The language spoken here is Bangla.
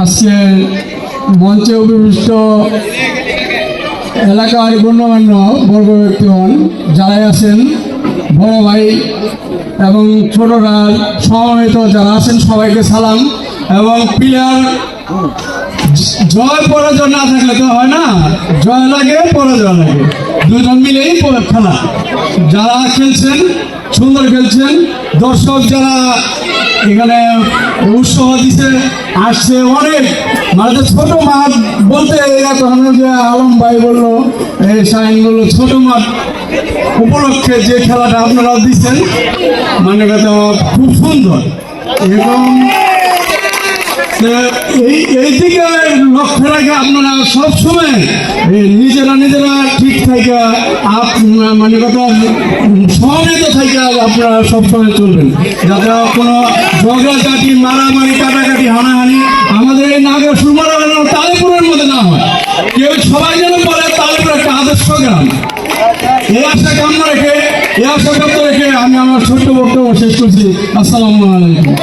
আজকে মঞ্চে উপবিষ্ট এলাকার গণ্যমান্য বর্গ ব্যক্তিগণ যারাই আছেন, বড় ভাই এবং ছোটরা সমবেত যারা আছেন সবাইকে সালাম। এবং প্লেয়ার জয় পরাজয় না থাকলে তো হয় না, জয় লাগে পরাজয় লাগে, দুজন মিলেই খেলা। যারা খেলছেন সুন্দর খেলছেন, দর্শক যারা এখানে উৎসাহ দিচ্ছে আসছে অনেক, মানে ছোট মাঠ বলতে এখন যে আলম ভাই বললো, এই শাহিন বললো, ছোট মাঠ উপলক্ষে যে খেলাটা আপনারা দিচ্ছেন মানে কথা খুব সুন্দর। এবং এই দিকে লক্ষ্য রাখে আপনারা সবসময় নিজেরা ঠিক থাকে মানে কথা সমবেত থাকে আপনারা সবসময় চলবেন, যাতে কোনো ঝগড়াঝাটি মারামারি কাটাকাটি হানাহানি আমাদের এই নাগেশ্বর তালেপুরের মধ্যে না হয়। কেউ সবাই যেন বলে তালেপুর একটা আদর্শ গ্রাম। এই আশা কামনা রেখে, এই আশা করতে রেখে আমি আমার ছোট্ট বক্তব্য শেষ করছি। আসসালামু আলাইকুম।